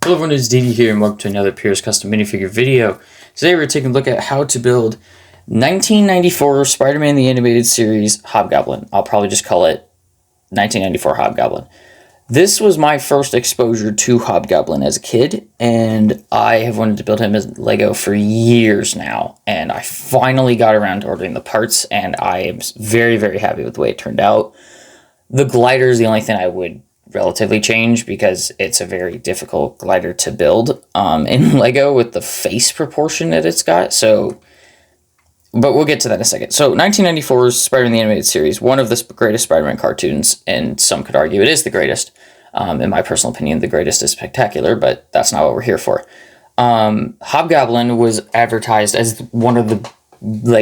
Hello everyone, it's DD here and welcome to another Pierce Custom Minifigure video. Today we're taking a look at how to build 1994 Spider-Man the Animated Series Hobgoblin. I'll probably just call it 1994 Hobgoblin. This was my first exposure to Hobgoblin as a kid, and I have wanted to build him as Lego for years now, and I finally got around to ordering the parts, and I am very, very happy with the way it turned out. The glider is the only thing I would relatively change because it's a very difficult glider to build in Lego with the face proportion that it's got. But we'll get to that in a second. So 1994's Spider-Man the Animated Series, one of the greatest Spider-Man cartoons, and some could argue it is the greatest. In my personal opinion, the greatest is spectacular, but that's not what we're here for. Hobgoblin was advertised as one of the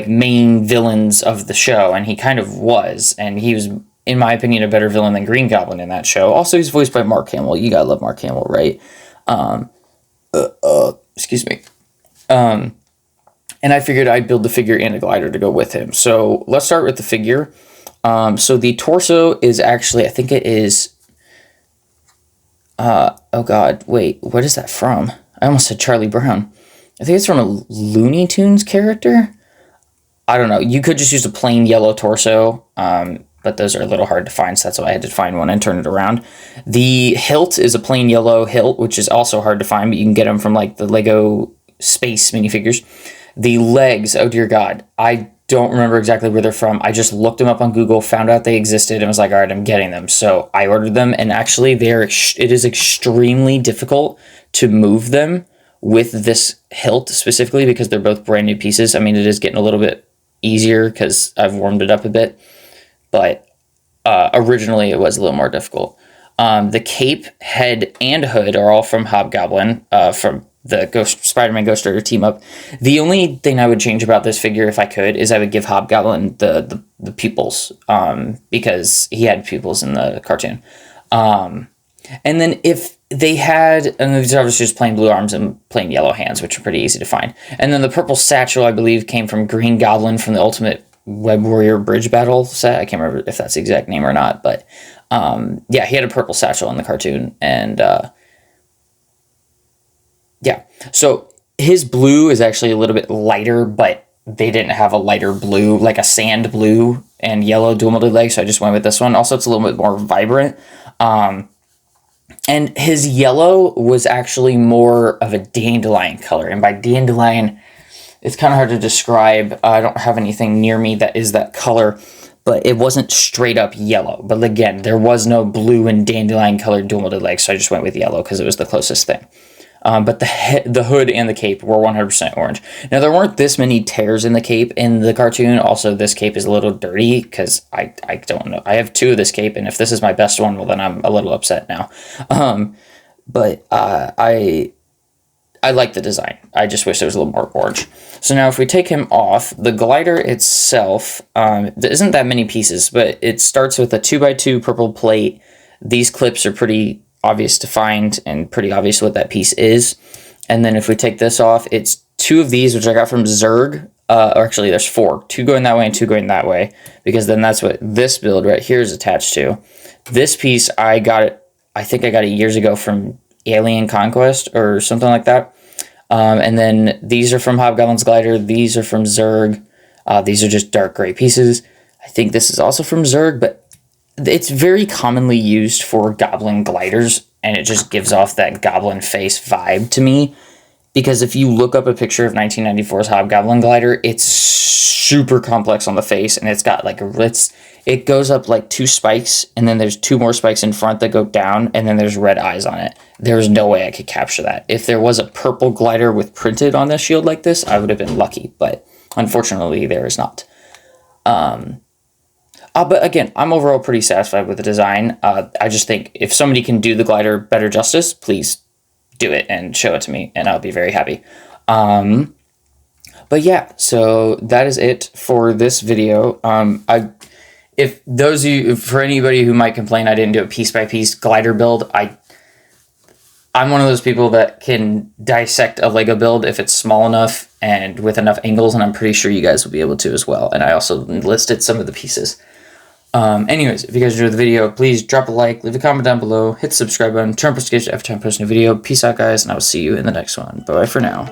main villains of the show, and he kind of was, and he was, in my opinion, a better villain than Green Goblin in that show. Also, he's voiced by Mark Hamill. You gotta love Mark Hamill, right? Excuse me. And I figured I'd build the figure and a glider to go with him. So let's start with the figure. So the torso is actually, I think it is, oh god, wait, what is that from? I almost said Charlie Brown. I think it's from a Looney Tunes character. I don't know. You could just use a plain yellow torso, but those are a little hard to find, so that's why I had to find one and turn it around. The hilt is a plain yellow hilt, which is also hard to find, but you can get them from the Lego Space minifigures. The legs, oh dear god, I don't remember exactly where they're from. I just looked them up on Google, found out they existed, and was like, all right, I'm getting them. So I ordered them, and actually it is extremely difficult to move them with this hilt specifically because they're both brand new pieces. I mean, it is getting a little bit easier because I've warmed it up a bit. But originally it was a little more difficult. The cape, head, and hood are all from Hobgoblin, from the Spider-Man Ghost Rider team up. The only thing I would change about this figure, if I could, is I would give Hobgoblin the pupils, because he had pupils in the cartoon. And then if they had, and these are obviously just plain blue arms and plain yellow hands, which are pretty easy to find. And then the purple satchel, I believe, came from Green Goblin from the Ultimate Web Warrior Bridge Battle set. I can't remember if that's the exact name or not, but yeah, he had a purple satchel in the cartoon, and yeah. So his blue is actually a little bit lighter, but they didn't have a lighter blue, like a sand blue and yellow dual molded leg, so I just went with this one. Also, it's a little bit more vibrant. And his yellow was actually more of a dandelion color, and by dandelion, it's kind of hard to describe. I don't have anything near me that is that color, but it wasn't straight up yellow. But again, there was no blue and dandelion colored dual molded legs, so I just went with yellow because it was the closest thing. But the hood and the cape were 100% orange. Now, there weren't this many tears in the cape in the cartoon. Also, this cape is a little dirty because I don't know. I have two of this cape, and if this is my best one, well, then I'm a little upset now. But I like the design. I just wish there was a little more orange. So now if we take him off, the glider itself, there isn't that many pieces, but it starts with a 2x2 purple plate. These clips are pretty obvious to find and pretty obvious what that piece is. And then if we take this off, it's two of these, which I got from Zerg. Or actually, there's four. Two going that way and two going that way, because then that's what this build right here is attached to. This piece, I think I got it years ago from Alien Conquest or something like that. And then these are from Hobgoblin's glider. These are from Zerg. These are just dark gray pieces. I think this is also from Zerg, but it's very commonly used for goblin gliders, and it just gives off that goblin face vibe to me. Because if you look up a picture of 1994's Hobgoblin glider, it's super complex on the face, and it's got it goes up like two spikes, and then there's two more spikes in front that go down, and then there's red eyes on it. There's no way I could capture that. If there was a purple glider with printed on the shield like this, I would have been lucky, but unfortunately there is not. But again, I'm overall pretty satisfied with the design. I just think if somebody can do the glider better justice, please do it and show it to me, and I'll be very happy. But yeah, so that is it for this video. For anybody who might complain I didn't do a piece-by-piece glider build, I'm one of those people that can dissect a Lego build if it's small enough and with enough angles, and I'm pretty sure you guys will be able to as well. And I also listed some of the pieces. Anyways, if you guys enjoyed the video, please drop a like, leave a comment down below, hit the subscribe button, turn on notifications every time I post a new video. Peace out, guys, and I will see you in the next one. Bye-bye for now.